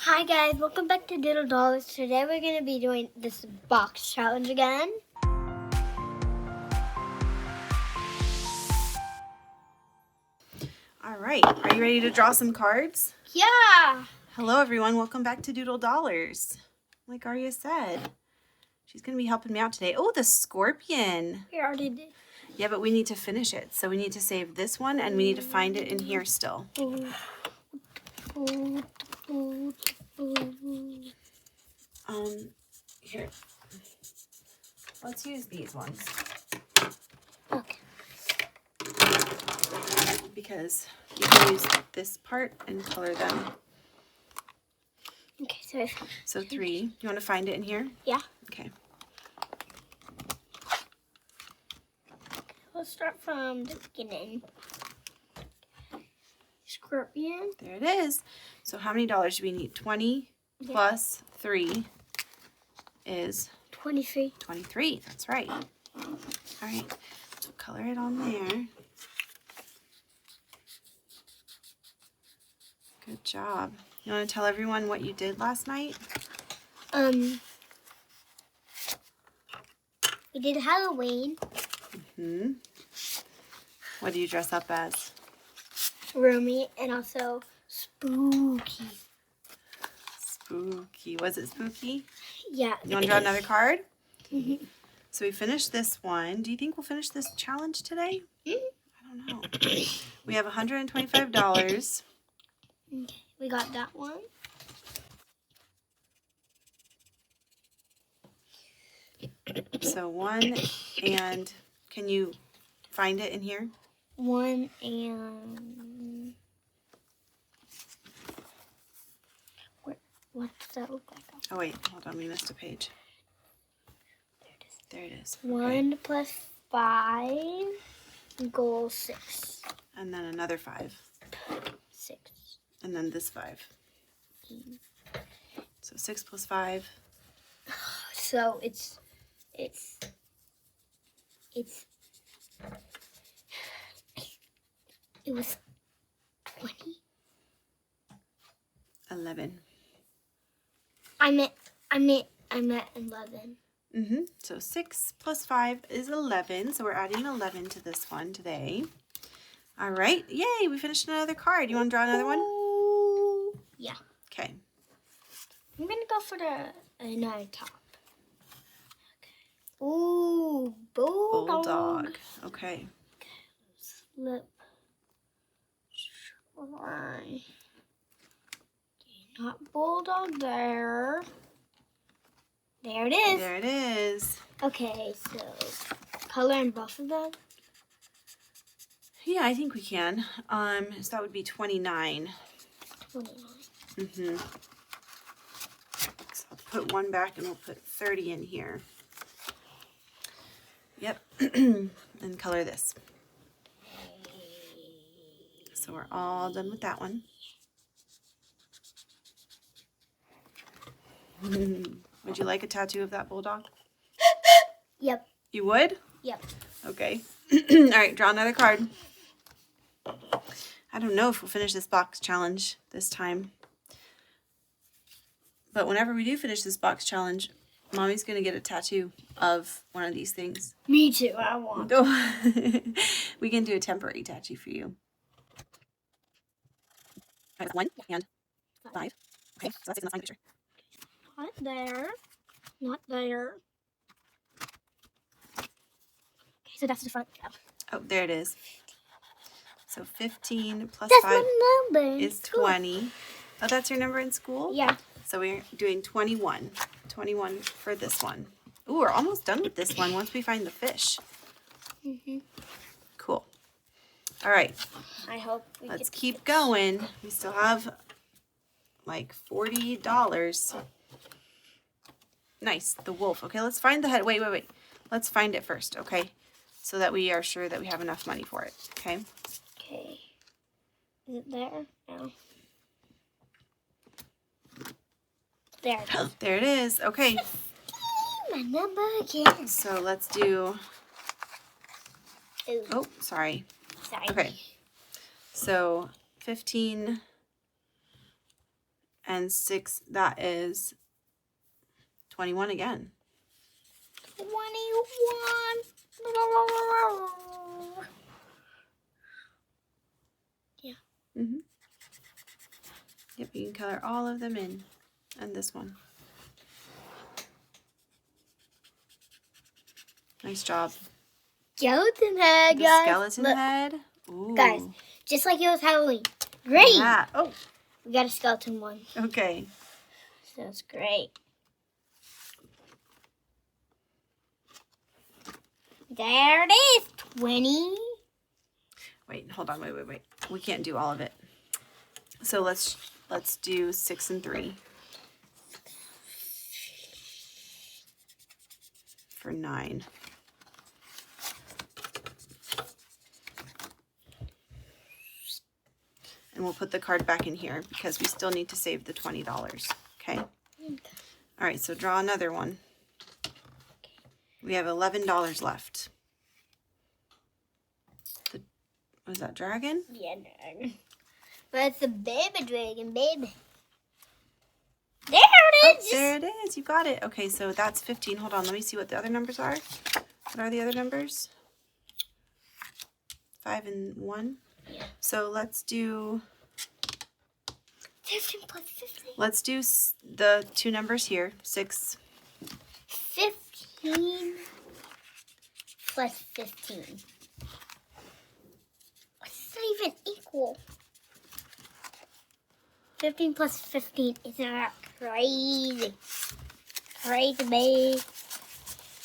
Hi guys, welcome back to Doodle Dollars. Today we're going to be doing this box challenge again. All right, are you ready to draw some cards? Yeah! Hello everyone, welcome back to Doodle Dollars. Like Arya said, she's going to be helping me out today. Oh, the scorpion. We already did. Yeah, but we need to finish it. So we need to save this one and we need to find it in here still. Here. Let's use these ones. Okay. Because you can use this part and color them. Okay, So 3. You want to find it in here? Yeah. Okay. Let's start from the beginning. Scorpion. There it is. So how many dollars do we need? 20 plus 3 is 23. 23. That's right. All right. So color it on there. Good job. You want to tell everyone what you did last night? We did Halloween. What do you dress up as? Roomy and also spooky. Spooky. Was it spooky? Yeah. You want to draw another card? Mm-hmm. So we finished this one. Do you think we'll finish this challenge today? I don't know. We have $125. Okay, we got that one. So 1 and can you find it in here? 1 and what does that look like? Oh wait, hold on, we missed a page. There it is. 1 plus 5 equals 6. And then another 5. 6. And then this 5. So 6 plus 5. So it was 20. 11. I meant 11. So 6 plus 5 is 11. So we're adding 11 to this one today. All right. Yay, we finished another card. You want to draw another one? Yeah. Okay. I'm going to go for another top. Okay. Ooh, bulldog. Okay. Slip. Line. Not bulldog there. There it is. There it is. Okay, so color in both of them. Yeah, I think we can. So that would be 29. 29. So I'll put 1 back and we'll put 30 in here. Yep. And color this. So we're all done with that one. Would you like a tattoo of that bulldog? Yep. You would? Yep. Okay. All right, draw another card. I don't know if we'll finish this box challenge this time. But whenever we do finish this box challenge, Mommy's going to get a tattoo of one of these things. Me too. I want. We can do a temporary tattoo for you. All right, 1 and 5. Okay, so that's 6 in the sign picture. Not there. Not there. Okay, so that's the front. Oh, there it is. So 15 plus That's 5 my number. is 20. Oh, that's your number in school? Yeah. So we're doing 21. 21 for this one. Ooh, we're almost done with this one once we find the fish. Cool. All right. I hope we Let's get keep going. We still have like $40. Nice. The wolf. Okay, let's find the head. Wait. Let's find it first, okay? So that we are sure that we have enough money for it, okay? Okay. Is it there? No. There it is. There it is. Okay. My number again. So let's do... Ooh. Oh, sorry. Sorry. Okay. So 15 and 6, that is 21 again. 21. Yeah. Mm-hmm. Yep, you can color all of them in. And this one. Nice job. Skeleton head, The guys. skeleton Look, head. Ooh. guys, just like it was Halloween. Great. Yeah. Oh, We got a skeleton one. okay. So it's great. There it is. 20. Wait, hold on. Wait. We can't do all of it. So let's do 6 and 3. For 9. And we'll put the card back in here because we still need to save the $20. Okay? All right, so draw another one. We have $11 left. Was that dragon? Yeah, dragon. But it's a baby dragon, baby. There it is. There it is. You got it. Okay, so that's 15. Hold on. Let me see what the other numbers are. What are the other numbers? 5 and 1. Yeah. So let's do 15 plus 15. Let's do the 2 numbers here. 6. 15 plus 15. What's that even equal? 15 plus 15. Isn't that crazy? Crazy, babe.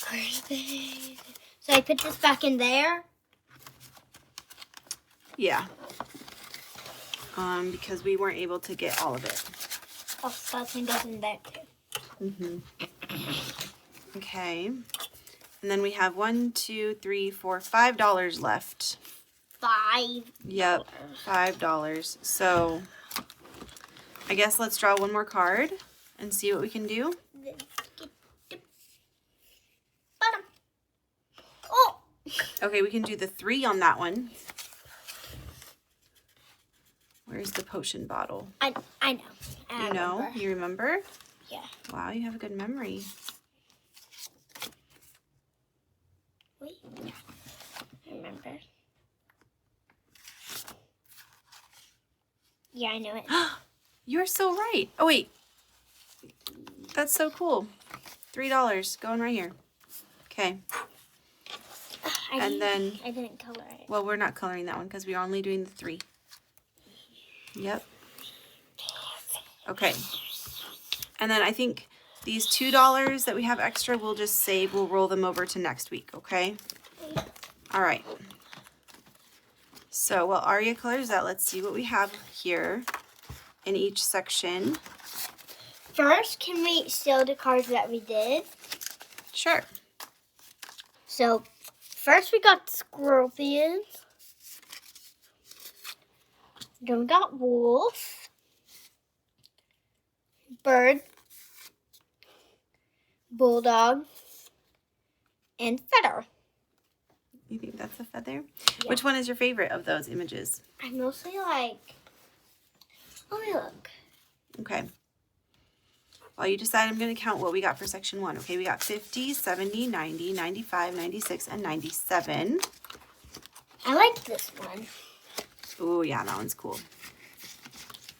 Crazy. So I put this back in there? Yeah. Because we weren't able to get all of it. Oh, skeleton goes in there too. Okay. And then we have $5 left. $5. Yep, $5. So I guess let's draw one more card and see what we can do. Oh! Okay, we can do the 3 on that one. Where's the potion bottle? I know. You know? Remember. You remember? Yeah. Wow, you have a good memory. Wait. Yeah. I remember. Yeah, I know it. You're so right. Oh, wait. That's so cool. $3 going right here. Okay. I then- didn't color it. Well, we're not coloring that one because we are only doing the 3. Yep. Okay. And then I think these $2 that we have extra, we'll just save. We'll roll them over to next week, okay? All right. So while Aria colors that, let's see what we have here in each section. First, can we show the cards that we did? Sure. So, first we got scorpions. Then we got wolf, bird, bulldog, and feather. You think that's a feather? Yeah. Which one is your favorite of those images? I mostly like. Let me look. Okay. While you decide, I'm going to count what we got for section 1. Okay, we got 50, 70, 90, 95, 96, and 97. I like this one. Oh, yeah, that one's cool.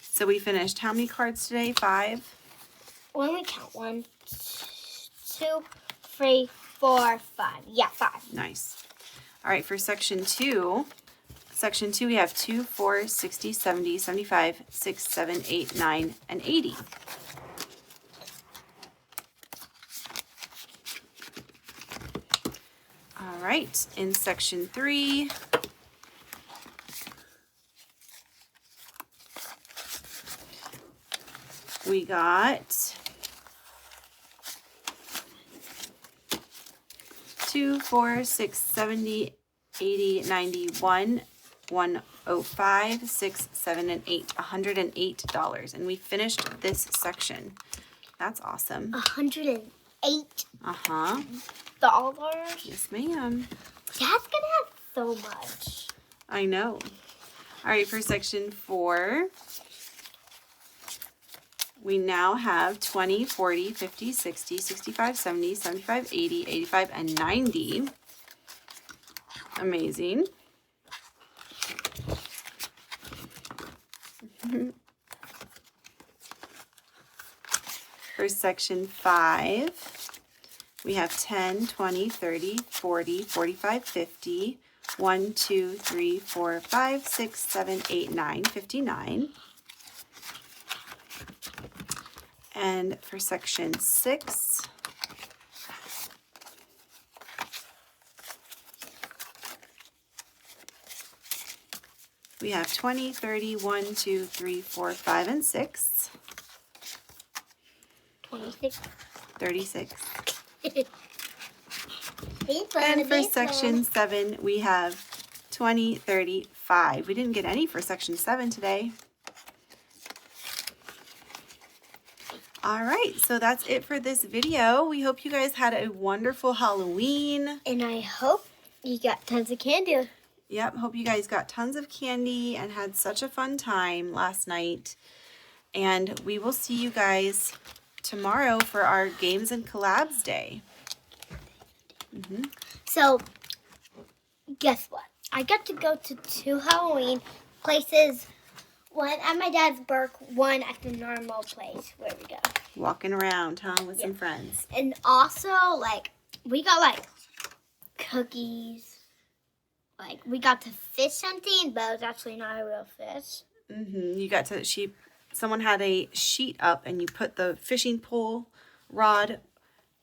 So we finished how many cards today? 5? Let me count. 1, 2, 3, 4, 5. Yeah, 5. Nice. All right, for section 2, we have 2, 4, 60, 70, 75, 6, 7, 8, 9, and 80. All right, in section 3, we got 2, 4, 6, 70, 80, 91, 105, 6, 7, and 8. $108. And we finished this section. That's awesome. $108. Uh-huh. Yes, ma'am. Dad's gonna have so much. I know. All right, for section 4, We now have 20, 40, 50, 60, 65, 70, 75, 80, 85, and 90. Amazing. For section 5, we have 10, 20, 30, 40, 45, 50, 1, 2, 3, 4, 5, 6, 7, 8, 9, 59. And for section 6, we have 20, 30, 1, 2, 3, 4, 5, and 6. 26. 36. Big one, And a for big section one. 7, we have 20, 30, 5. We didn't get any for section 7 today. All right, so that's it for this video. We hope you guys had a wonderful Halloween. And I hope you got tons of candy. Yep, hope you guys got tons of candy and had such a fun time last night. And we will see you guys tomorrow for our Games and Collabs Day. So, guess what? I got to go to 2 Halloween places. One at my dad's Burke, one at the normal place where we go. Walking around, huh, with some friends. And also, like, we got, like, cookies. Like, we got to fish something, but it was actually not a real fish. You got to, someone had a sheet up and you put the fishing pole rod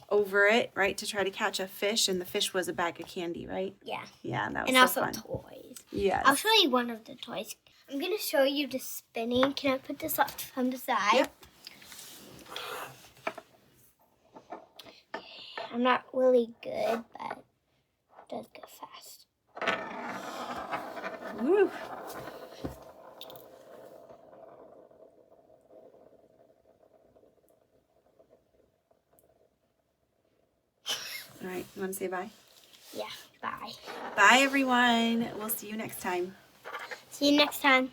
over it, right, to try to catch a fish, and the fish was a bag of candy, right? Yeah. Yeah, that was And so also fun. toys. Yes. I'll show you one of the toys. I'm going to show you the spinning. Can I put this up from the side? Yep. I'm not really good, but it does go fast. Woo. All right, you want to say bye? Yeah, bye. Bye, everyone. We'll see you next time. See you next time.